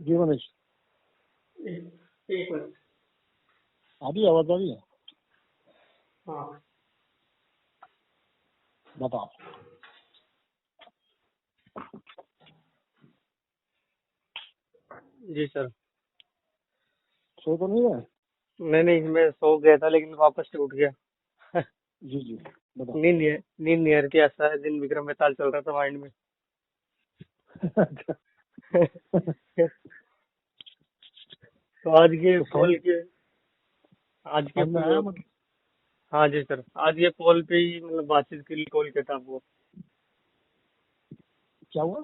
जी मनीष, एक मिनट। आ रही है आवाज, आ रही है? हाँ बताओ। जी सर। सो तो नहीं है? नहीं, मैं सो गया था लेकिन वापस से उठ गया। जी जी, बताओ। नींद नहीं आ रही थी। ऐसा है, दिन विक्रम बेताल चल रहा था माइंड में। अच्छा। तो आज के तो पोल समझ के आज के समझ में आया मतलब? हाँ जी सर, आज ये पोल पे ही मतलब बातचीत के लिए कॉल किया था आपको। क्या हुआ?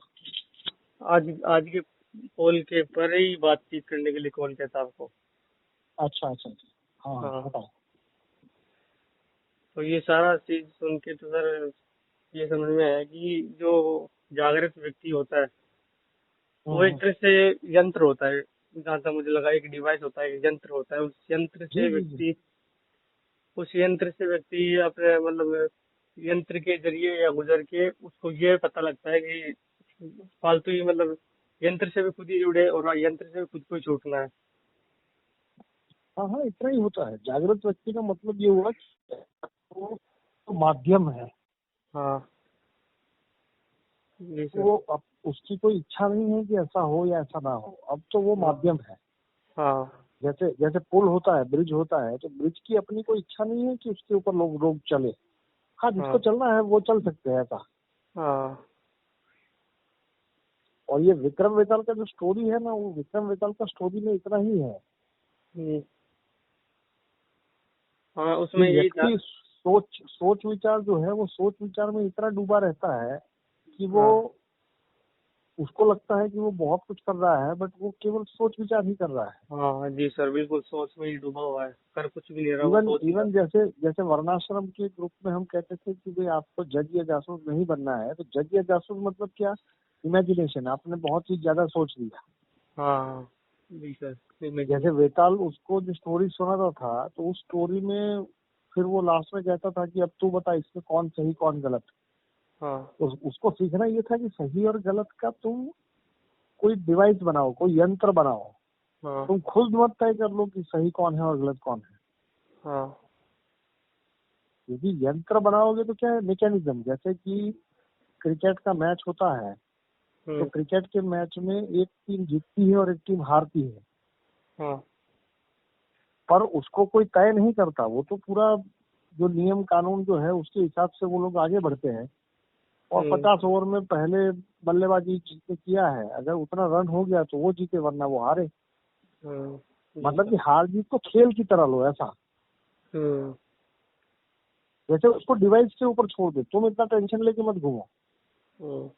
आज आज के पोल के पर ही बातचीत करने के लिए कॉल किया था आपको। अच्छा अच्छा अच्छा, हाँ हाँ, हाँ, बताओ। तो ये सारा चीज सुन के तो सर ये समझ में आया कि जो जागृत व्यक्ति होता है वो एक हम्म। तरह से यंत्र होता है। जहाँ तक मुझे लगा, एक डिवाइस होता है, एक यंत्र होता है। जी जी जी। उस यंत्र से व्यक्ति अपने मतलब यंत्र के जरिए या गुजर के उसको ये पता लगता है कि फालतू ही मतलब यंत्र से भी खुद ही जुड़े और यंत्र से भी खुद को ही छूटना है। हाँ हाँ, इतना ही होता है। जागृत व्यक्ति का मतलब ये हुआ कि वो तो माध्यम है। हाँ जी सर। वो अब उसकी कोई इच्छा नहीं है कि ऐसा हो या ऐसा ना हो, अब तो वो हाँ माध्यम है। हाँ जैसे जैसे पुल होता है, ब्रिज होता है, तो ब्रिज की अपनी कोई इच्छा नहीं है कि उसके ऊपर लोग चले। हाँ, जिसको हाँ चलना है वो चल सकते हैं, ऐसा। हाँ। और ये विक्रम वेताल का जो स्टोरी है ना, वो विक्रम वेताल का स्टोरी में इतना ही है हम्म, हाँ कि उसमें यही था। व्यक्ति सोच सोच विचार जो है, वो सोच विचार में इतना डूबा रहता है कि वो, हाँ उसको लगता है कि वो बहुत कुछ कर रहा है, बट वो केवल सोच विचार ही कर रहा है। हाँ जी सर, बिल्कुल सोच में ही डूबा हुआ है, कर कुछ भी नहीं रहा, वो इवन सोच ही रहा इवन जैसे जैसे वर्णाश्रम के ग्रुप में हम कहते थे कि भाई आपको जज या जासूस नहीं बनना है, तो जज या जासूस मतलब क्या? इमेजिनेशन, आपने बहुत ही ज्यादा सोच लिया। है। हाँ हाँ जी सर, जैसे इमेजिनेशन। वेताल उसको जो स्टोरी सुनाता था, तो उस स्टोरी में फिर वो लास्ट में कहता था कि अब तू बता इसमें कौन सही कौन गलत। हाँ उसको सीखना ये था कि सही और गलत का तुम कोई डिवाइस बनाओ, कोई यंत्र बनाओ। हाँ तुम खुद मत तय कर लो कि सही कौन है और गलत कौन है। हाँ। यदि यंत्र बनाओगे तो क्या है, मैकेनिज्म, जैसे कि क्रिकेट का मैच होता है, तो हम्म। क्रिकेट के मैच में एक टीम जीतती है और एक टीम हारती है, हाँ पर उसको कोई तय नहीं करता। वो तो पूरा जो नियम कानून जो है उसके हिसाब से वो लोग आगे बढ़ते हैं। और हम्म 50 ओवर में पहले बल्लेबाजी जिसने किया है, अगर उतना रन हो गया तो वो जीते, वरना वो हारे। जी मतलब सर। कि हार जीत को खेल की तरह लो, ऐसा। हम्म। जैसे उसको डिवाइस के ऊपर छोड़ दो, तुम इतना टेंशन लेके मत घूमो। हम्म।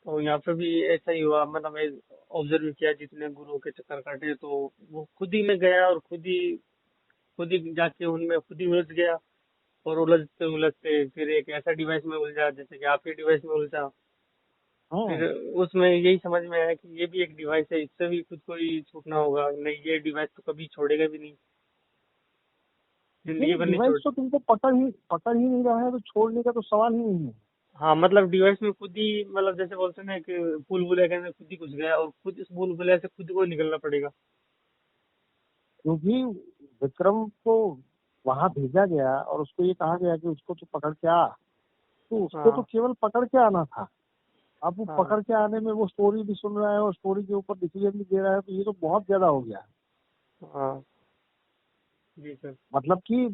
तो यहाँ पे भी ऐसा ही हुआ, मतलब मैं ऑब्जर्व किया, जितने गुरुओं के चक्कर काटे तो वो खुद ही में गया और खुद ही जाके उनमें खुद ही उलझ गया। और उलझते उलझते फिर एक ऐसा डिवाइस में उलझा जैसे कि आपके डिवाइस में उलझा। फिर हाँ, उसमें यही समझ में आया कि ये भी एक डिवाइस है, इससे भी खुद को ही छूटना होगा। नहीं, ये डिवाइस तो कभी छोड़ेगा भी नहीं, जिंदगी नहीं, भर नहीं डिवाइस छोड़। तो तुमको पकड़ ही नहीं रहा है, तो छोड़ने का तो सवाल ही नहीं है। हाँ मतलब डिवाइस में खुद ही, मतलब जैसे बोलते हैं ना कि भूल भुलैया के अंदर खुद ही घुस गया और खुद इस भूल भुलैया से खुद को निकलना पड़ेगा। क्योंकि विक्रम को वहां भेजा गया और उसको ये कहा गया कि उसको तो पकड़ के आ, तो उसको तो हाँ केवल पकड़ के आना था। अब वो हाँ पकड़ के आने में वो स्टोरी भी सुन रहा है और स्टोरी के ऊपर डिसीजन भी दे रहा है, तो ये तो बहुत ज्यादा हो गया। हाँ जी सर। मतलब कि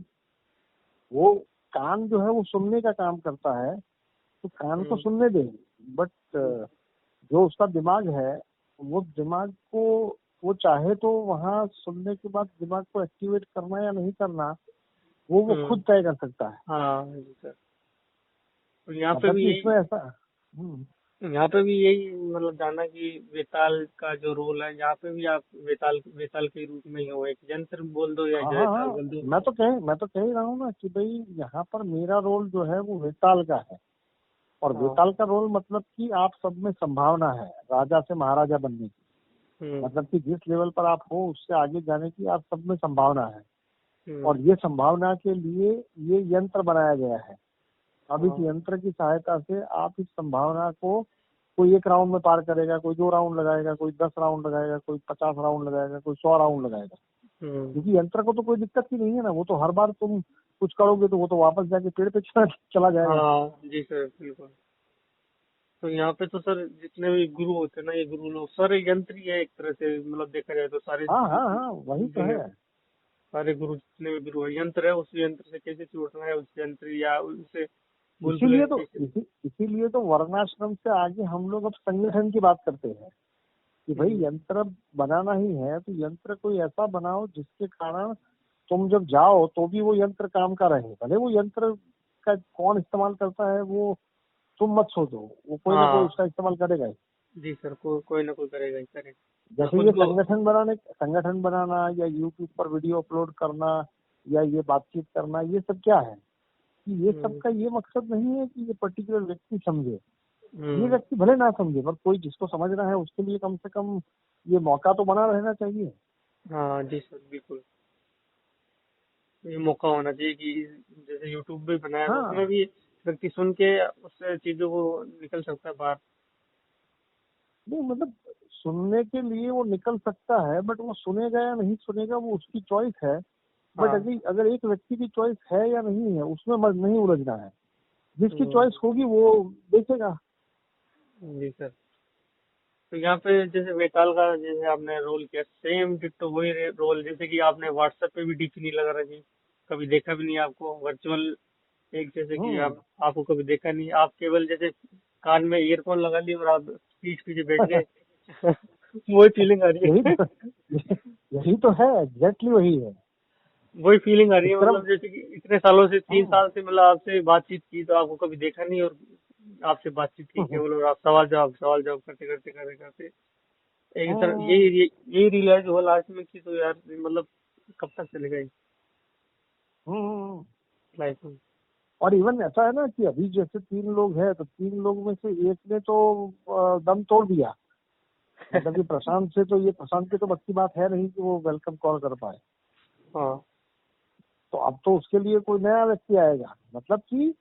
वो कान जो है वो सुनने का काम करता है, तो कान को हम्म सुनने दे। बट जो उसका दिमाग है, वो दिमाग को, वो चाहे तो वहाँ सुनने के बाद दिमाग को एक्टिवेट करना या नहीं करना, वो हम्म। खुद तय कर सकता है। हाँ जी सर। तो यहाँ पे मतलब भी कि यही इसमें ऐसा। हम्म। यहाँ पे भी यही मतलब जाना कि वेताल का जो रोल है, यहाँ पे भी आप वेताल वेताल के रूप में ही हो, एक यंत्र बोल दो या हाँ हाँ जयताल हाँ, बोल दो। मैं तो कह ही रहा हूँ ना कि भाई यहाँ पर मेरा रोल जो है वो वेताल का है। और हाँ। वेताल का रोल मतलब कि आप सब में संभावना है राजा से महाराजा बनने की। हम्म मतलब कि जिस लेवल पर आप हो उससे आगे जाने की आप सब में संभावना है। हम्म। और ये संभावना के लिए ये यंत्र बनाया गया है। अब इस हाँ यंत्र की सहायता से आप इस संभावना को कोई 1 राउंड में पार करेगा, कोई 2 राउंड लगाएगा, कोई 10 राउंड लगाएगा, कोई 50 राउंड लगाएगा, कोई 100 राउंड लगाएगा। क्योंकि यंत्र को तो कोई दिक्कत ही नहीं है ना, वो तो हर बार तुम कुछ करोगे तो वो तो वापस जाके पेड़ पे चला जाएगा। हाँ जी सर, बिल्कुल। तो यहाँ पे तो सर जितने भी गुरु होते हैं ना, ये गुरु लोग सारे यंत्र ही है एक तरह से, मतलब देखा जाए तो सारे हाँ हाँ हाँ, वही तो दुनिया, है। सारे गुरु जितने भी गुरु है यंत्र है, उस यंत्र से कैसे छूटना है, उस यंत्र या उससे भूल इसीलिए भुलैया तो कैसे। इसीलिए तो वर्णाश्रम से आगे हम लोग अब संगठन की बात करते हैं कि भाई हम्म, यंत्र बनाना ही है तो यंत्र कोई ऐसा बनाओ जिसके कारण तुम जब जाओ तो भी वो यंत्र काम का रहे। भले वो यंत्र का कौन इस्तेमाल करता है वो तुम मत सोचो, वो कोई ना कोई हाँ उसका इस्तेमाल करेगा ही। जी सर, कोई ना कोई करेगा ही, करे। मैं जैसे खुद ये को। संगठन बनाना या यूट्यूब पर वीडियो अपलोड करना या ये बातचीत करना, ये सब क्या है कि ये सब हम्म, का ये मकसद नहीं है कि ये पर्टिकुलर व्यक्ति समझे। ये हम्म, व्यक्ति भले ना समझे पर कोई जिसको समझना है उसके लिए कम से कम ये मौका तो बना रहना चाहिए। हाँ जी सर, बिल्कुल। ये मौका होना चाहिए कि जैसे यूट्यूब भी बनाया तो उसमें हाँ, भी व्यक्ति सुन के उससे चीजों को निकल सकता है बाहर। नहीं मतलब सुनने के लिए वो निकल सकता है, बट वो सुनेगा या नहीं सुनेगा वो उसकी चॉइस है। बट हाँ। अगर अगर एक व्यक्ति की चॉइस है या नहीं है उसमें मत नहीं उलझना है। जिसकी हम्म, चॉइस होगी वो देखेगा। जी सर। तो यहाँ पे जैसे वेताल का जैसे आपने रोल किया, सेम डिट्टो वही रोल, जैसे कि आपने व्हाट्सएप पे भी डीपी नहीं लगा रखी, कभी देखा भी नहीं आपको वर्चुअल, एक जैसे कि हम्म। आप आपको कभी देखा नहीं, आप केवल जैसे कान में ईयरफोन लगा लिए और आप पीठ पीछे बैठ गए। वही फीलिंग आ रही यही है। तो यही तो है, एग्जैक्टली वही है। वही फीलिंग आ रही है, विक्रम। मतलब जैसे कि इतने सालों से, तीन हाँ। साल से मतलब आपसे बातचीत की तो आपको कभी देखा नहीं, और आपसे बातचीत की केवल, और आप सवाल जवाब करते करते करते करते एक तरह हम्म, यही रियलाइज हुआ लास्ट में कि तो यार मतलब कब तक चलेगा ये हम्म। लाइफ में। और इवन ऐसा है ना कि अभी जैसे 3 लोग हैं तो 3 लोग में से एक ने तो दम तोड़ दिया। मतलब कि प्रशांत से तो ये प्रशांत की तो बस की बात है नहीं कि वो वेलकम कॉल कर पाए। हाँ। तो अब तो उसके लिए कोई नया व्यक्ति आएगा। मतलब कि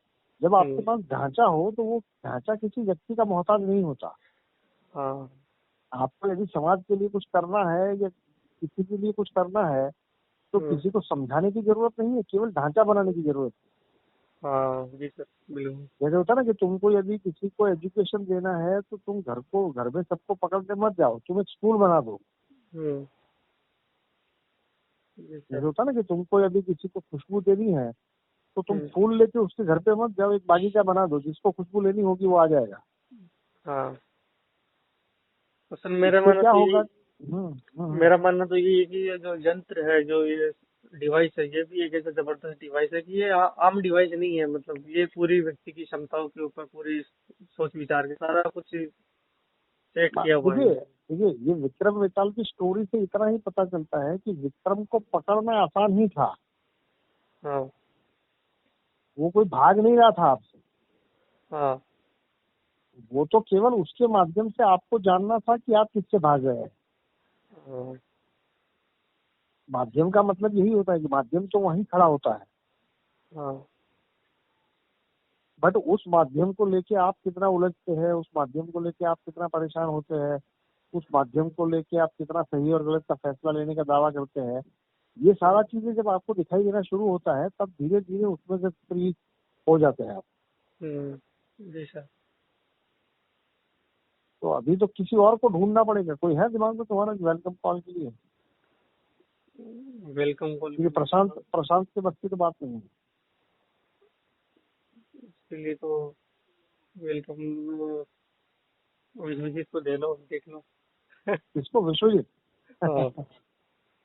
जब आपके हम्म, पास ढांचा हो तो वो ढांचा किसी व्यक्ति का मोहताज नहीं होता। हाँ। आपको यदि समाज के लिए कुछ करना है या किसी के लिए कुछ करना है तो हम्म, किसी को समझाने की जरूरत नहीं है, केवल ढांचा बनाने की जरूरत है। हाँ जी सर, बिल्कुल। जैसे होता है ना कि तुमको यदि किसी को एजुकेशन देना है तो तुम घर में सबको पकड़ के मत जाओ, तुम एक स्कूल बना दो। हम्म, जी जैसे सर। होता है ना कि तुमको यदि किसी को खुशबू देनी है तो तुम हम्म, फूल लेके उसके घर पे मत जाओ, एक बागीचा बना दो, जिसको खुशबू लेनी होगी वो आ जाएगा। हाँ। तो सर मेरा इससे मानना क्या तो होगा। यही, मेरा मानना तो ये है कि ये जो यंत्र है, जो ये डिवाइस है, ये भी एक ऐसा जबरदस्त डिवाइस है कि ये आम डिवाइस नहीं है, मतलब ये पूरी व्यक्ति की क्षमताओं के ऊपर पूरी सोच विचार के सारा कुछ सेट किया हुआ है देखिए इन्होंने। देखिए ये विक्रम बेताल की स्टोरी से इतना ही पता चलता है कि विक्रम को पकड़ना आसान ही था। हाँ, वो कोई भाग नहीं रहा था आपसे। हाँ, वो तो केवल उसके माध्यम से आपको जानना था कि आप किससे भाग रहे हैं। हाँ, माध्यम का मतलब यही होता है कि माध्यम तो वहीं खड़ा होता है, हाँ, बट उस माध्यम को लेके आप कितना उलझते हैं, उस माध्यम को लेके आप कितना परेशान होते हैं, उस माध्यम को लेके आप कितना सही और गलत का फैसला लेने का दावा करते हैं, ये सारा चीजें जब आपको दिखाई देना शुरू होता है तब धीरे धीरे उसमें से फ्री हो जाते हैं आप। जी सर। तो अभी तो किसी और को ढूंढना पड़ेगा। कोई है दिमाग में तुम्हारा वेलकम कॉल के लिए? वेलकम कॉल के क्योंकि लिए प्रशांत तो प्रशांत के बस की तो बात नहीं है। इसके लिए तो वेलकम विजिट को दे लो, देख लो। किसको? विश्वजीत? हाँ,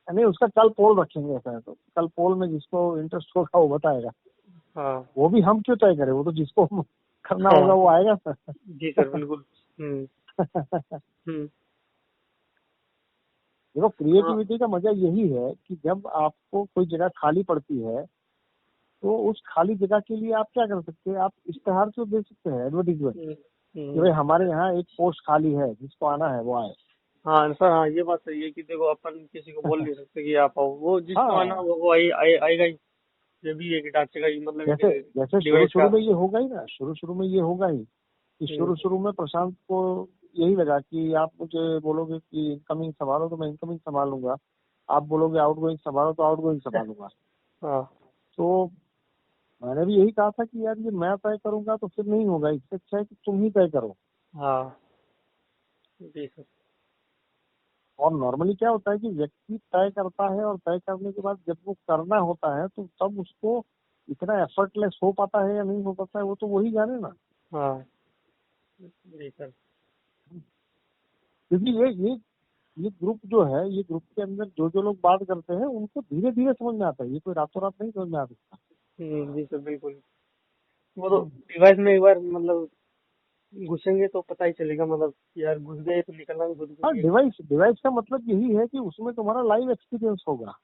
नहीं, उसका कल पोल रखेंगे। ऐसा है तो कल पोल में जिसको इंटरेस्ट होगा वो बताएगा। हाँ, वो भी हम क्यों तय करें, वो तो जिसको करना होगा हाँ वो आएगा। जी सर, बिल्कुल। हम्म, हम्म, देखो हाँ, क्रिएटिविटी का मजा यही है कि जब आपको कोई जगह खाली पड़ती है तो उस खाली जगह के लिए आप क्या कर सकते हैं, आप इश्तेहार तो दे सकते हैं, एडवर्टीजमेंट, हम्म, कि भाई हम्म, हमारे यहाँ एक पोस्ट खाली है, जिसको आना है वो आए। हाँ सर, हाँ ये बात सही है कि देखो अपन किसी को बोल नहीं सकते कि आप आओ, वो जिसको आना हाँ, होगा वो आएगा ही। ये भी एक ढांचे का ही, मतलब जैसे एक जैसे शुरू डिवाइस का। शुरू में ये होगा ही ना, शुरू शुरू में ये होगा ही कि शुरू शुरू में प्रशांत को यही लगा कि आप मुझे बोलोगे कि इनकमिंग संभालो तो मैं इनकमिंग संभाल लूंगा, आप बोलोगे आउटगोइंग संभालो तो आउटगोइंग संभालूंगा। हाँ तो मैंने भी यही कहा था कि यार ये मैं तय करूंगा तो फिर नहीं होगा, इससे अच्छा है कि तुम ही तय करो। हाँ जी सर। और नॉर्मली क्या होता है कि व्यक्ति तय करता है और तय करने के बाद जब वो करना होता है तो तब उसको इतना एफर्टलेस हो पाता है या नहीं हो पाता है वो तो वही जाने ना। हाँ जी सर। क्योंकि ये ग्रुप जो है, ये ग्रुप के अंदर जो जो लोग बात करते हैं उनको धीरे धीरे समझ में आता है, ये कोई रातों रात नहीं समझ में आ सकता। जी सर बिल्कुल। वो तो डिवाइस में एक बार मतलब घुसेंगे तो पता ही चलेगा, मतलब यार घुस गए तो निकलना भी बहुत हाँ, मुश्किल है। डिवाइस डिवाइस का मतलब यही है कि उसमें तुम्हारा लाइव एक्सपीरियंस होगा।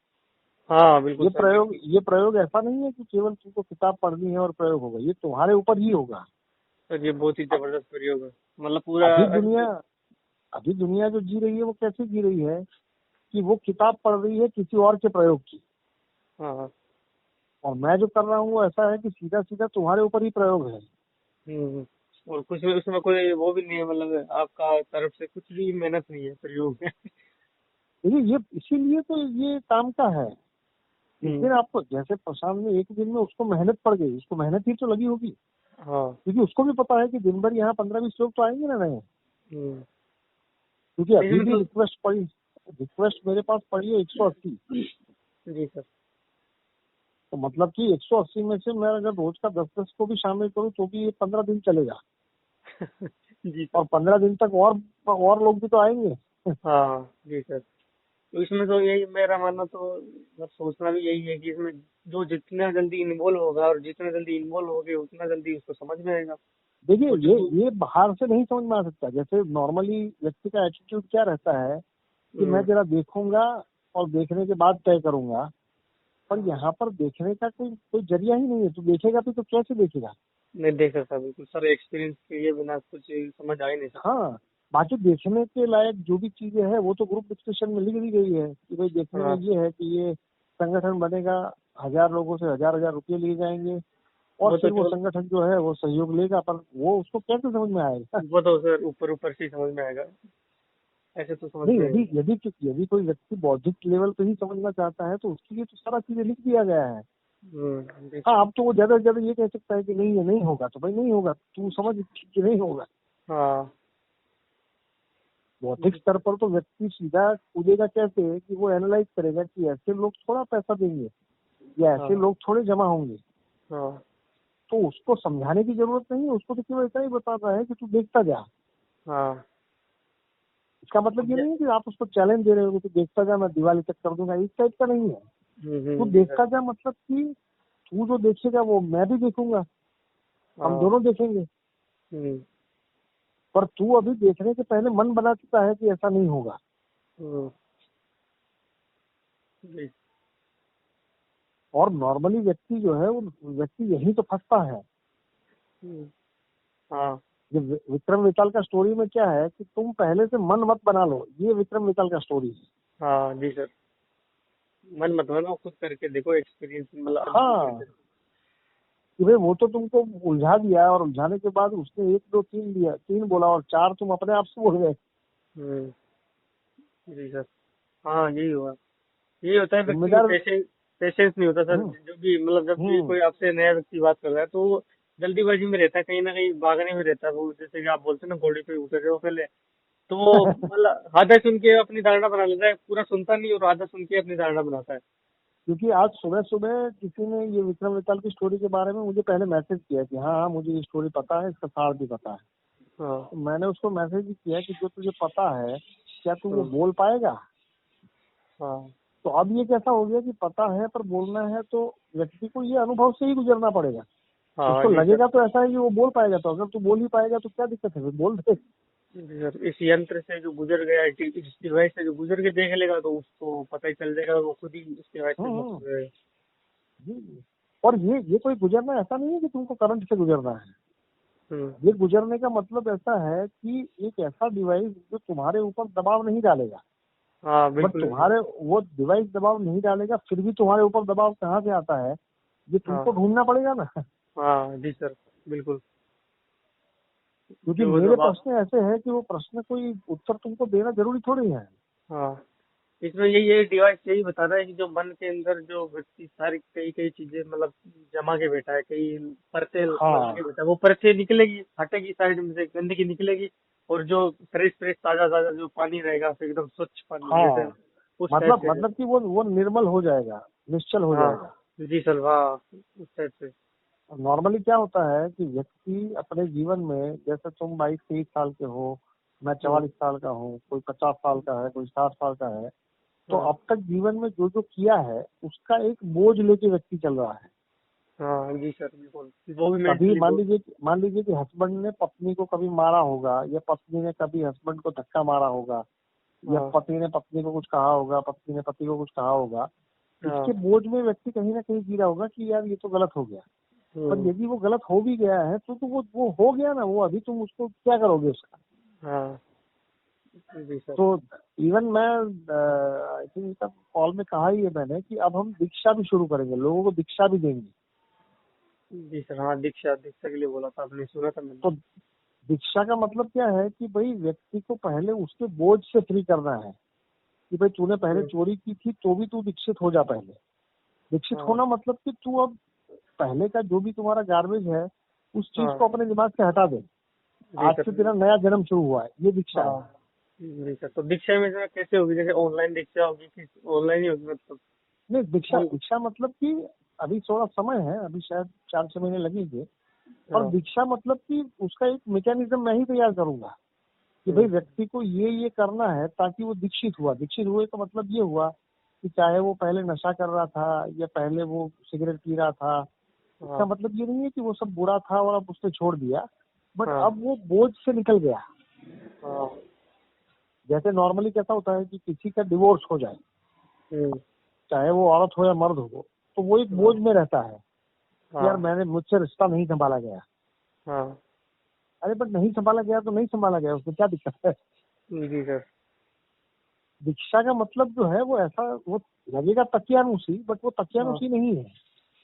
हाँ बिल्कुल सर बिल्कुल। ये प्रयोग ऐसा नहीं है कि केवल तुमको किताब पढ़नी है और प्रयोग होगा, ये तुम्हारे ऊपर ही होगा। सर ये बहुत ही अब जबरदस्त प्रयोग है, मतलब पूरा अभी दुनिया अभी दुनिया जो जी रही है वो कैसे जी रही है कि वो किताब पढ़ रही है किसी और के प्रयोग की, हाँ हाँ। और मैं जो कर रहा हूँ वो ऐसा है कि सीधा सीधा तुम्हारे ऊपर ही प्रयोग है। और कुछ भी उसमें कोई वो भी नहीं है, मतलब आपका तरफ से कुछ भी मेहनत नहीं है प्रयोग में। देखिए ये इसीलिए तो ये काम का है। जिस हम्म, दिन आपको, जैसे प्रशांत ने एक दिन में उसको मेहनत पड़ गई, उसको मेहनत ही तो लगी होगी, हाँ। क्योंकि उसको भी पता है कि दिन भर यहाँ 15-20 लोग तो आएंगे ना नए। हम्म, क्योंकि अभी इसमें भी तो रिक्वेस्ट मेरे पास पड़ी है 180। जी सर। तो मतलब कि 180 में से मैं अगर रोज का 10-10 को भी शामिल करूँ तो भी ये 15 दिन चलेगा, जी सर। और 15 दिन तक और लोग भी तो आएंगे। हाँ जी सर। तो इसमें तो यही मेरा मानना तो, मतलब सोचना भी यही है कि इसमें जो जितना जल्दी इन्वॉल्व होगा और जितना जल्दी इन्वॉल्व होगे उतना जल्दी उसको समझ में आएगा। देखिए और जो ये बाहर से नहीं समझ में आ सकता। जैसे नॉर्मली व्यक्ति का एटीट्यूड क्या रहता है कि मैं हम्म, जरा देखूंगा और देखने के बाद तय करूंगा, पर हाँ, यहाँ पर देखने का कोई कोई जरिया ही नहीं है। तू देखेगा भी तो कैसे देखेगा? नहीं देख सकता बिल्कुल सर, एक्सपीरियंस के बिना कुछ समझ आ ही नहीं सकता। हाँ, बाकी देखने के लायक जो भी चीजें हैं वो तो ग्रुप डिस्कशन में लिख दी गई है कि भाई देखने में हाँ ये है कि ये संगठन बनेगा, 1000 लोगों से 1000 रुपये लिए जाएंगे, और वो तो फिर वो केवल, संगठन जो है वो सहयोग लेगा, पर वो उसको कैसे समझ में आएगा? वो तो सर ऊपर ऊपर से ही समझ में आएगा, ऐसे तो समझ नहीं, में यदि आएगा। यदि यदि कोई व्यक्ति बौद्धिक लेवल पे ही समझना चाहता है तो उसके लिए तो सारा चीजें लिख दिया गया है। देख हाँ, सकते। अब तो वो ज्यादा से ज्यादा ये कह सकता है कि नहीं ये नहीं होगा, तो भाई नहीं होगा, तू समझ कि नहीं होगा। हाँ बौद्धिक स्तर पर तो व्यक्ति सीधा कूदेगा कैसे कि वो एनालाइज करेगा कि ऐसे लोग थोड़ा पैसा देंगे या ऐसे हाँ लोग थोड़े जमा होंगे। हाँ तो उसको समझाने की जरूरत नहीं है, उसको तो केवल इतना ही बताना है कि तू देखता जा। हाँ। इसका मतलब अब ये नहीं है कि आप उसको चैलेंज दे रहे हो कि तू देखता जा मैं दिवाली तक कर दूंगा, इस टाइप का नहीं है। तू जी सर। देखता जा मतलब कि तू जो देखेगा वो मैं भी देखूंगा, हम हाँ। दोनों देखेंगे। हम्म पर तू अभी देखने से पहले मन बना चुका है कि ऐसा नहीं होगा। हम्म, जी। और नॉर्मली व्यक्ति जो है वो व्यक्ति यही तो फंसता है। हम्म, हाँ ये विक्रम विशाल का स्टोरी में क्या है कि तुम पहले से मन मत बना लो, ये विक्रम विशाल का स्टोरी है। हाँ जी सर। मन मत बनाओ, खुद करके देखो, एक्सपीरियंस मतलब अनुभव हाँ, करके। कि भाई वो तो तुमको उलझा दिया, और उलझाने के बाद उसने 1 2 3 दिया, 3 बोला और 4 तुम अपने आप से बोल गए। हम्म जी सर। हाँ यही हुआ, यही होता है व्यक्ति को जिम्मेदार। पेशेंस, पेशेंस नहीं होता सर। हम्म जो भी मतलब जब भी हम्म कोई आपसे नया व्यक्ति बात कर रहा है तो वो जल्दीबाजी में रहता है, कहीं ना कहीं भागने में रहता है। वो जैसे कि आप बोलते हैं ना, घोड़े पे उतर रहे हो पहले, तो वो मतलब आधा सुन के अपनी धारणा बना लेता है, पूरा सुनता नहीं और आधा सुन के अपनी धारणा बनाता है। क्योंकि आज सुबह सुबह किसी ने ये विक्रम विशाल की स्टोरी के बारे में मुझे पहले मैसेज किया कि हाँ हाँ मुझे ये स्टोरी पता है, इसका सार भी पता है। हाँ तो मैंने उसको मैसेज भी किया कि जो तुझे पता है क्या तू वो हाँ बोल पाएगा? हाँ तो अब ये कैसा हो गया कि पता है पर बोलना है, तो व्यक्ति को ये अनुभव से ही गुजरना पड़ेगा। हाँ उसको जी सर। लगेगा तो ऐसा है कि वो बोल पाएगा, तो अगर तू बोल ही पाएगा तो क्या दिक्कत है, फिर बोल दे। जी सर, इस यंत्र से जो गुजर गया, इस डिवाइस से जो गुजर के देख लेगा तो उसको पता ही चल जाएगा, वो खुद ही इस डिवाइस से मुक्त हम्म हो जाएगा। जी। और ये कोई गुजरना ऐसा नहीं है कि तुमको करंट से गुजरना है। हम्म, ये गुजरने का मतलब ऐसा है कि एक ऐसा डिवाइस जो तुम्हारे ऊपर दबाव नहीं डालेगा। हाँ बट बिल्कुल बिल्कुल। तुम्हारे वो डिवाइस दबाव नहीं डालेगा, फिर भी तुम्हारे ऊपर दबाव कहाँ से आता है ये तुमको हाँ ढूंढना पड़ेगा ना। हाँ जी सर बिल्कुल। क्योंकि जो मेरे जब आप, प्रश्न ऐसे हैं कि वो प्रश्न कोई उत्तर तुमको देना जरूरी थोड़ी है। हाँ, इसमें ये डिवाइस यही बता रहा है कि जो मन के अंदर जो व्यक्ति सारी कई कई चीजें मतलब जमा के बैठा है, कई परतें लगा के हाँ बैठा है, वो परतें निकलेगी, हटेगी साइड में से, गंदगी निकलेगी, और जो फ्रेश फ्रेश ताजा ताजा जो पानी रहेगा फिर एकदम स्वच्छ पानी जैसे हाँ, उस टाइप मतलब से। मतलब कि वो निर्मल हो जाएगा, निश्चल हो हाँ जाएगा। जी सर, हाँ उस टाइप से। नॉर्मली क्या होता है कि व्यक्ति अपने जीवन में, जैसे तुम 22-23 साल के हो, मैं हम्म, 44 साल का हूँ, कोई 50 साल का है, कोई 60 साल का है, तो हाँ अब तक जीवन में जो जो किया है उसका एक बोझ लेके व्यक्ति चल रहा है। हाँ जी सर, बिल्कुल, वो भी कभी मेंटली बहुत। मान लीजिए कि हस्बैंड ने पत्नी को कभी मारा होगा, या पत्नी ने कभी हस्बैंड को धक्का मारा होगा, या हाँ पति ने पत्नी को कुछ कहा होगा, पत्नी ने पति को कुछ कहा होगा। हाँ। इसके बोझ में व्यक्ति कहीं ना कहीं जी रहा होगा कि यार ये तो गलत हो गया। पर हम्म, यदि वो गलत हो भी गया है तो वो हो गया ना, वो अभी तुम उसको क्या करोगे उसका। हाँ जी सर। तो इवन मैं आई थिंक सब कॉल में कहा ही है मैंने कि अब हम दीक्षा भी शुरू करेंगे, लोगों को दीक्षा भी देंगे। जी सर, हाँ दीक्षा, दीक्षा के लिए बोला था आपने, सुना था मैंने। तो दीक्षा का मतलब क्या है कि भाई व्यक्ति को पहले उसके बोझ से फ्री करना है, कि भाई तूने पहले हम्म, चोरी की थी तो भी तू दीक्षित हो जा पहले। दीक्षित हाँ होना मतलब कि तू अब पहले का जो भी तुम्हारा गार्बेज है उस चीज हाँ को अपने दिमाग से हटा दे। जी आज सर। से तेरा नया जन्म शुरू हुआ है, ये दीक्षा हाँ है। जी सर, तो दीक्षा में सर कैसे होगी, जैसे ऑनलाइन दीक्षा होगी कि ऑनलाइन ही होगी मतलब? नहीं, दीक्षा वो, दीक्षा मतलब कि अभी थोड़ा समय है, अभी शायद 4-6 महीने लगेंगे। और हाँ। दीक्षा मतलब कि उसका एक मैकेनिज्म मैं ही तैयार करूंगा कि भाई हम्म, व्यक्ति को ये करना है ताकि वो दीक्षित हुआ। दीक्षित हुए का मतलब ये हुआ कि चाहे वो पहले नशा कर रहा था या पहले वो सिगरेट पी रहा था, इसका हाँ मतलब ये नहीं है कि वो सब बुरा था और अब उसने छोड़ दिया, बट हाँ अब वो बोझ से निकल गया। हाँ। जैसे नॉर्मली कैसा होता है कि किसी का डिवोर्स हो जाए, हम्म, चाहे वो औरत हो या मर्द हो, तो वो एक बोझ हाँ में रहता है कि यार हाँ मैंने मुझसे रिश्ता नहीं संभाला गया। हाँ अरे बट नहीं संभाला गया तो नहीं संभाला गया, उसमें क्या दिक्कत है। जी सर। दीक्षा का मतलब जो है वो ऐसा, वो लगेगा तकियानुसी, बट वो हाँ, तकियानुसी नहीं है,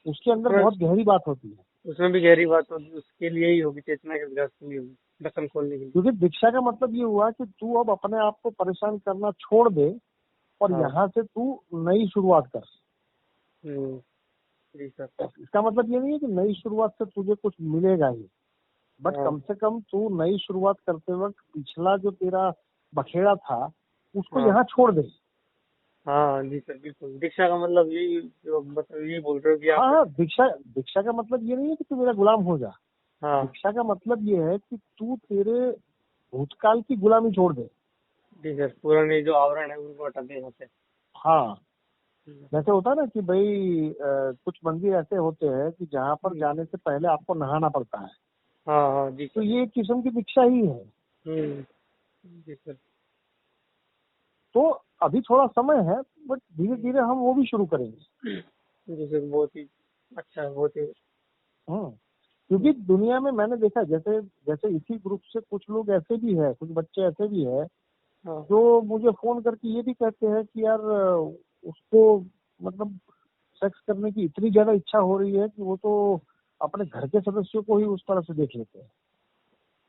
उसके अंदर उसमें बहुत गहरी बात होती है। उसमें भी गहरी बात होगी, उसके लिए ही होगी, चेतना के विकास के लिए होगी, ढक्कन खोलने के लिए। क्योंकि दीक्षा का मतलब ये हुआ कि तू अब अपने आप को परेशान करना छोड़ दे और हाँ। यहाँ से तू नई शुरुआत कर। हम्म, जी सर। इसका मतलब ये नहीं है कि नई शुरुआत से तुझे कुछ मिलेगा ही, बट हाँ कम से कम तू नई शुरुआत करते वक्त पिछला जो तेरा बखेड़ा था उसको हाँ यहाँ छोड़ दे। हाँ जी सर, बिल्कुल, दीक्षा का मतलब यही, जो मतलब यही बोल रहे हो कि हाँ आप। हाँ, दीक्षा दीक्षा का मतलब ये नहीं है कि तू मेरा गुलाम हो जा। हाँ दीक्षा का मतलब ये है कि तू तेरे भूतकाल की गुलामी छोड़ दे। जी सर, पुराने जो आवरण है उनको हटा दें यहाँ से। हाँ, हम्म, जैसे होता है ना कि भाई कुछ मंदिर ऐसे होते हैं कि जहाँ पर हम्म, जाने से पहले आपको नहाना पड़ता है, हाँ हाँ जी तो सर। ये एक किस्म की दीक्षा ही है। हम्म, जी सर। तो अभी थोड़ा समय है, बट धीरे धीरे हम वो भी शुरू करेंगे। जी सर, बहुत ही अच्छा है, बहुत ही। हम्म, क्योंकि दुनिया में मैंने देखा है, जैसे जैसे इसी ग्रुप से कुछ लोग ऐसे भी है, कुछ बच्चे ऐसे भी है हाँ जो मुझे फोन करके ये भी कहते हैं कि यार उसको मतलब सेक्स करने की इतनी ज्यादा इच्छा हो रही है कि वो तो अपने घर के सदस्यों को ही उस तरह से देख लेते हैं।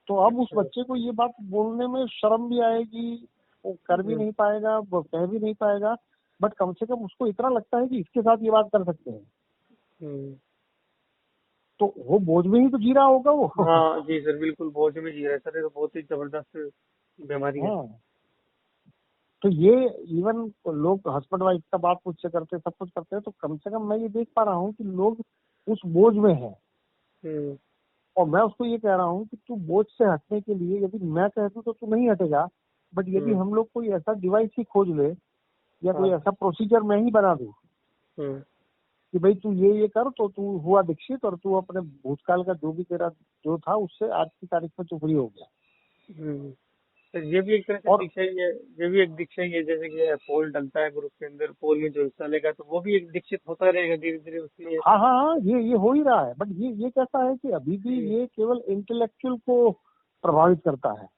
तो अब उस अच्छा। बच्चे को ये बात बोलने में शर्म भी आएगी, वो कर भी हम्म, नहीं पाएगा, वो कह भी नहीं पाएगा, बट कम से कम उसको इतना लगता है कि इसके साथ ये बात कर सकते हैं। हम्म, तो वो बोझ में ही तो जी रहा होगा वो। हाँ जी सर, बिल्कुल, बोझ में जी रहा है सर, ये तो बहुत ही जबरदस्त बीमारी है। हाँ, तो ये इवन लोग हस्बैंड वाइफ का बात मुझसे करते हैं, सब कुछ करते हैं, तो कम से कम मैं ये देख पा रहा हूँ कि लोग उस बोझ में है। हम्म, और मैं उसको ये कह रहा हूँ कि तू बोझ से हटने के लिए यदि मैं कह दूँ तो तू नहीं हटेगा, बट यदि हम्म, हम लोग कोई ऐसा डिवाइस ही खोज ले या कोई हाँ। ऐसा प्रोसीजर मैं ही बना दूँ हम्म, कि भाई तू ये कर तो तू हुआ दीक्षित, और तू अपने भूतकाल का जो भी तेरा जो था उससे आज की तारीख में तू फ्री हो गया। हम्म। तो ये भी एक तरह से और दीक्षा ही है, ये भी एक दीक्षा ही है, जैसे कि पोल डलता है ग्रुप के अंदर, पोल में जो हिस्सा लेगा तो वो भी एक दीक्षित होता रहेगा धीरे धीरे उसमें। हाँ हाँ हाँ, ये हो ही रहा है, बट ये कैसा है कि अभी भी हम्म, ये केवल इंटेलेक्चुअल को प्रभावित करता है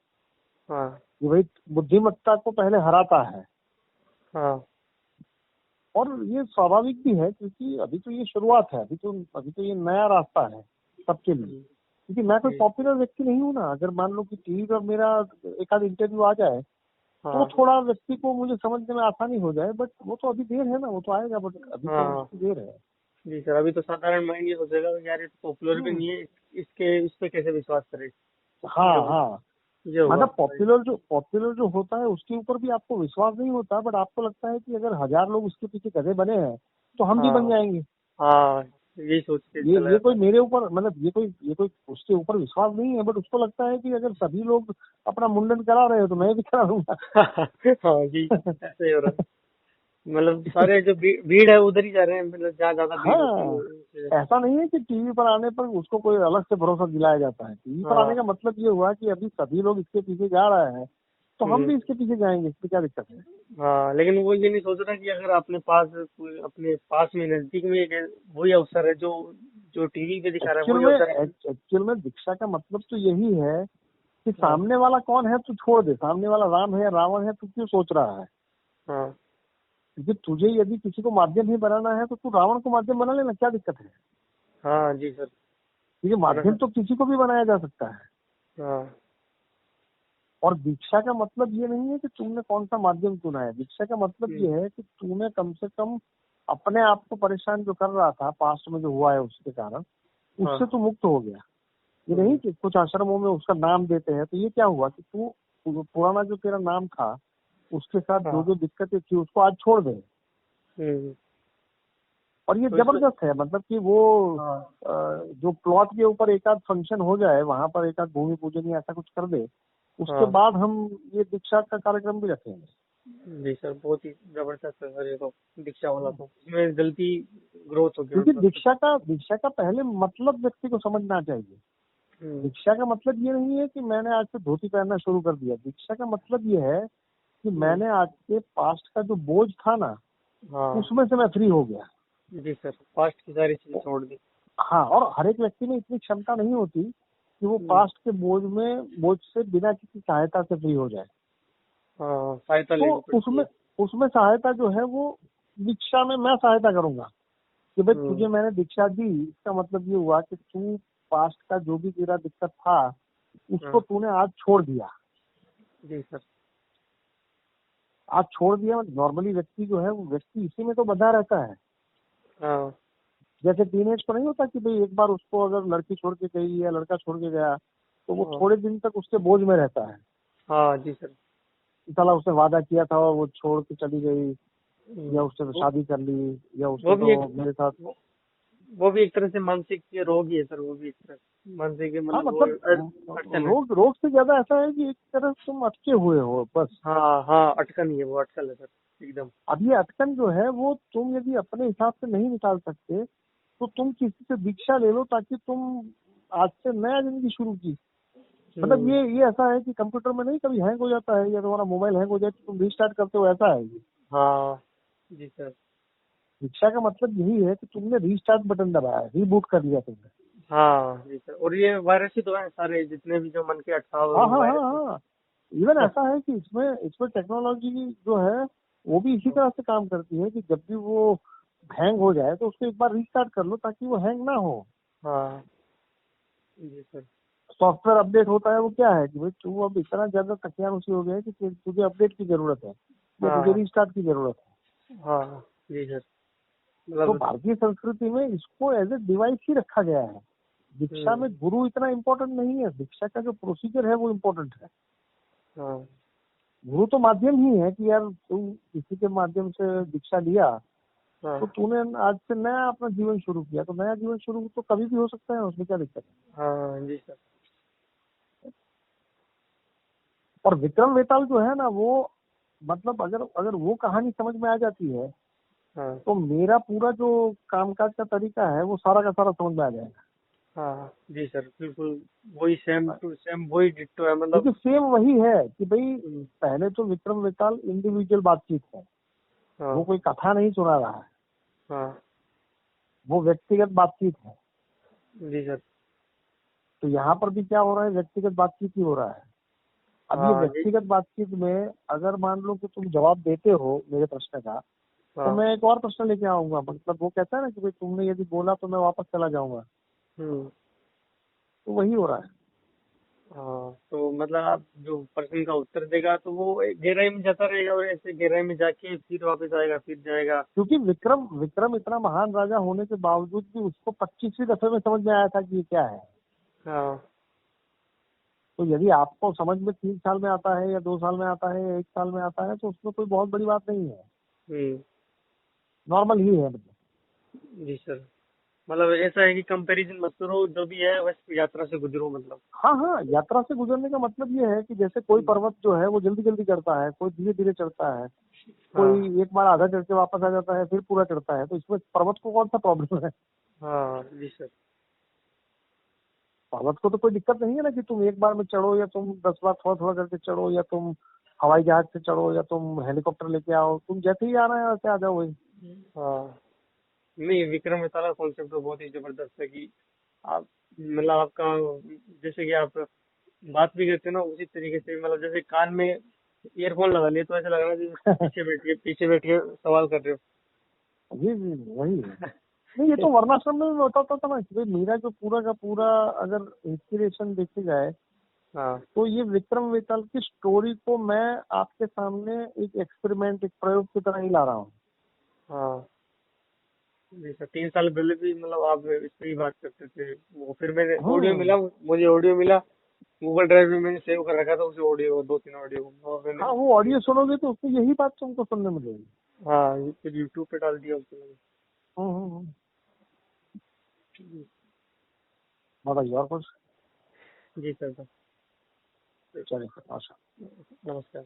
हाँ कि भाई बुद्धिमत्ता को पहले हराता है। हाँ और ये स्वाभाविक भी है क्योंकि अभी तो ये शुरुआत है, अभी तो ये नया रास्ता है सबके लिए। हम्म, क्योंकि मैं कोई जी। पॉपुलर व्यक्ति नहीं हूँ ना। अगर मान लो कि टीवी पर मेरा एक आध इंटरव्यू आ जाए तो हाँ थोड़ा व्यक्ति को मुझे समझने में आसानी हो जाए, बट वो तो अभी देर है ना, वो तो आएगा, बट अभी तो हाँ। उसकी देर है। जी सर, अभी तो साधारण माइंड ये सोचेगा कि यार ये तो पॉपुलर भी हम्म। नहीं है, इसके इस पे कैसे विश्वास करे। हाँ ये हाँ। ये होगा मतलब आपका। पॉपुलर जो होता है उसके ऊपर भी आपको विश्वास नहीं होता, बट आपको लगता है कि अगर 1000 लोग उसके पीछे गधे बने हैं तो हम भी बन हाँ जाएंगे। हाँ, यही सोच के चला ये जाता कोई मेरे ऊपर, मतलब ये कोई उसके ऊपर विश्वास नहीं है, बट उसको लगता है कि अगर सभी लोग अपना मुंडन करा रहे हो तो मैं भी करा लूंगा। है। हाँ जी, ऐसे ही हो रहा है। मतलब सारे जो भीड़ है उधर ही जा रहे हैं, मतलब जहाँ ज्यादा भीड़ होती है हाँ, उसे। ऐसा नहीं है कि टीवी पर आने पर उसको कोई अलग से भरोसा दिलाया जाता है। टीवी पर आने हाँ। का मतलब ये हुआ कि अभी सभी लोग इसके पीछे जा रहे हैं तो हम हम्म। भी इसके पीछे जाएंगे, इसमें क्या दिक्कत है। हाँ, लेकिन वो ये नहीं सोच रहा कि अगर अपने पास में नजदीक में एक वही अवसर है जो जो टीवी पे दिखा रहा है, एक्चुअल वही में अवसर है। एक्चुअल में दीक्षा का मतलब तो यही है कि हाँ सामने वाला कौन है तू छोड़ दे, सामने वाला राम है या रावण है तू क्यों सोच रहा है। हाँ क्योंकि तुझे यदि किसी को माध्यम ही बनाना है तो तू रावण को माध्यम बना लेना, क्या दिक्कत है। हाँ। जी सर। क्योंकि बना माध्यम सक तो किसी को भी बनाया जा सकता है। हाँ। और दीक्षा का मतलब ये नहीं है कि तुमने कौन सा माध्यम चुना है। दीक्षा का मतलब हम्म। ये है कि तूने कम से कम अपने आप को परेशान जो कर रहा था पास्ट में जो हुआ है उसके कारण, उससे हाँ। तू मुक्त हो गया। ये नहीं हम्म। कि कुछ आश्रमों में उसका नाम देते हैं तो ये क्या हुआ कि तू पुराना जो तेरा नाम था उसके साथ जो हाँ। जो दिक्कतें थी उसको आज छोड़ दे। हम्म। और ये तो इसमें। जबरदस्त है, मतलब कि वो हाँ। जो प्लॉट के ऊपर एक आध फंक्शन हो जाए, वहां पर एक आध भूमि पूजन या ऐसा कुछ कर दे, उसके हाँ। बाद हम ये दीक्षा का कार्यक्रम भी रखेंगे। जी सर, बहुत ही जबरदस्त है सर ये तो। दीक्षा वाला तो इसमें जल्दी ग्रोथ होगी क्योंकि मतलब सर। दीक्षा का पहले मतलब व्यक्ति को समझना चाहिए। हम्म। दीक्षा का मतलब ये नहीं है कि मैंने आज से धोती पहनना शुरू कर दिया। दीक्षा का मतलब ये है कि हम्म। मैंने आज के पास्ट का जो बोझ था ना हाँ। उसमें से मैं फ्री हो गया। जी सर, पास्ट की सारी चीजें छोड़ दी। हाँ, और हर एक व्यक्ति में इतनी क्षमता नहीं होती कि वो हम्म। पास्ट के बोझ से बिना किसी सहायता से फ्री हो जाए। हाँ, सहायता तो लेनी पड़ती उसमें है। उसमें सहायता जो है वो दीक्षा में मैं सहायता करूंगा कि भाई हम्म। तुझे मैंने दीक्षा दी, इसका मतलब ये हुआ कि तू पास्ट का जो भी तेरा दिक्कत था उसको हाँ। तूने आज छोड़ दिया। जी सर। आज छोड़ दिया। नॉर्मली व्यक्ति जो है वो व्यक्ति इसी में तो बंधा रहता है। हाँ। जैसे टीनेज को नहीं होता कि भाई एक बार उसको अगर लड़की छोड़ के गई या लड़का छोड़ के गया तो वो हाँ। थोड़े दिन तक उसके बोझ में रहता है हाँ। जी सर। कि साला उसने वादा किया था और वो छोड़ के चली गई, या उससे तो वो शादी कर ली, या उसने वो भी एक तो मेरे साथ। वो, वो भी एक तरह से मानसिक रोग ही है सर, वो भी एक तरह से मानसिक हाँ, मतलब वो मतलब अड़चन है। रोग से ज्यादा ऐसा है कि एक तरह से तुम अटके हुए हो बस। हाँ हाँ, अटकन ही है वो, अटकल है सर एकदम। अब ये अटकन जो है वो तुम यदि अपने हिसाब से नहीं निकाल सकते तो तुम किसी से दीक्षा ले लो ताकि तुम आज से नया जिंदगी शुरू की। मतलब हम्म। ये ऐसा है कि कंप्यूटर में नहीं कभी हैंग हो जाता है या तुम्हारा मोबाइल हैंग हो जाए तो तुम रीस्टार्ट करते हो, ऐसा है ये। हाँ। जी सर। दीक्षा का मतलब यही है कि तुमने रीस्टार्ट बटन दबाया, रीबूट कर लिया तुमने। हाँ। जी सर, और ये वायरस ही तो है सारे, जितने भी जो मन के अटकाव है हाँ वो हाँ हाँ वायरस ही। हाँ। इवन ऐसा है कि इसमें टेक्नोलॉजी जो है वो भी इसी तरह से काम करती है कि जब भी वो हैंग हो जाए तो उसको एक बार रीस्टार्ट कर लो ताकि वो हैंग ना हो। हाँ। जी सर। सॉफ्टवेयर अपडेट होता है वो क्या है कि भाई तू अब इतना ज्यादा तकियानुसी हो गया है कि तुझे अपडेट की जरूरत है या तुझे हाँ। रीस्टार्ट की जरूरत है। हाँ। जी सर। तो मतलब। भारतीय संस्कृति में इसको एज ए डिवाइस ही रखा गया है। दीक्षा में हम्म। गुरु इतना इम्पोर्टेंट नहीं है, दीक्षा का जो प्रोसीजर है वो इम्पोर्टेंट है। हाँ। गुरु तो माध्यम ही है कि यार तू किसी के माध्यम से दीक्षा लिया तो हाँ। तूने आज से नया अपना जीवन शुरू किया, तो नया जीवन शुरू तो कभी भी हो सकता है, उसमें क्या दिक्कत है। हाँ। जी सर। और विक्रम वेताल जो है ना वो, मतलब अगर अगर वो कहानी समझ में आ जाती है हाँ। तो मेरा पूरा जो कामकाज का तरीका है वो सारा का सारा समझ में आ जाएगा। हाँ। जी सर, बिल्कुल वही सेम टू सेम वही डिट्टो है मतलब। क्योंकि सेम वही है कि भाई हम्म। पहले तो विक्रम वेताल इंडिविजुअल बातचीत है, वो हाँ। कोई कथा नहीं सुना रहा है, हाँ। वो व्यक्तिगत बातचीत है। जी सर। तो यहाँ पर भी क्या हो रहा है, व्यक्तिगत बातचीत ही हो रहा है। अब ये हाँ। जी। व्यक्तिगत बातचीत में अगर मान लो कि तुम जवाब देते हो मेरे प्रश्न का तो हाँ। मैं एक और प्रश्न लेके आऊंगा। मतलब वो कहता है ना कि भाई तुमने यदि बोला तो मैं वापस चला जाऊंगा। हम्म। तो वही हो रहा है। हाँ, तो मतलब आप जो प्रश्न का उत्तर देगा तो वो एक गहराई में जाता रहेगा और ऐसे गहराई में जाके फिर वापस आएगा, फिर जाएगा। क्योंकि विक्रम विक्रम इतना महान राजा होने के बावजूद भी उसको 25वीं दफे में समझ में आया था कि ये क्या है। हाँ। तो यदि आपको समझ में 3 साल में आता है या 2 साल में आता है या 1 साल में आता है तो उसमें कोई बहुत बड़ी बात नहीं है, हम्म। नॉर्मल ही है मतलब। जी सर। मतलब ऐसा है कि कंपैरिजन मत करो, जो भी है बस यात्रा से गुजरो मतलब। हाँ हाँ, यात्रा से गुजरने का मतलब ये है कि जैसे कोई पर्वत जो है वो जल्दी जल्दी चढ़ता है, कोई धीरे धीरे चढ़ता है, हाँ। कोई एक बार आधा चढ़ के वापस आ जाता है, फिर पूरा चढ़ता है, तो इसमें पर्वत को कौन सा प्रॉब्लम है। हाँ जी सर। पर्वत को तो कोई दिक्कत नहीं है ना कि तुम एक बार में चढ़ो या तुम 10 बार थोड़ा थोड़ा करके चढ़ो या तुम हवाई जहाज से चढ़ो या तुम हेलीकॉप्टर लेके आओ, तुम जैसे ही आना है वैसे आ जाओ वही। हाँ, नहीं विक्रम वेताला कॉन्सेप्ट तो बहुत ही जबरदस्त है कि आप मतलब आपका जैसे कि आप बात भी करते हो ना उसी तरीके से, मतलब जैसे कान में ईयरफोन लगा लिए तो ऐसा लग रहा है जैसे पीछे बैठ के सवाल कर रहे जी जी वही है। हो। नहीं, ये तो वर्णाश्रम में भी बताता था ना कि भाई मेरा जो पूरा का पूरा अगर इंस्पिरेशन देखी जाए हाँ। तो ये विक्रम वेताल की स्टोरी को मैं आपके सामने एक एक्सपेरिमेंट, एक प्रयोग की तरह ही ला रहा हूँ। हाँ जी सर, 3 साल पहले भी मतलब आप इस पे ही बात करते थे, वो फिर मैंने ऑडियो हम्म। मिला, मुझे ऑडियो मिला, गूगल ड्राइव में मैंने सेव कर रखा था उसे, ऑडियो 2-3 ऑडियो और मैंने हाँ, वो ऑडियो सुनोगे तो उसमें यही बात तुमको सुनने मिलेगी। हाँ ये फिर यूट्यूब पे डाल दिया उसको मैंने। हम्म। बताइए और कुछ। जी सर। चलिए, अच्छा। नमस्कार।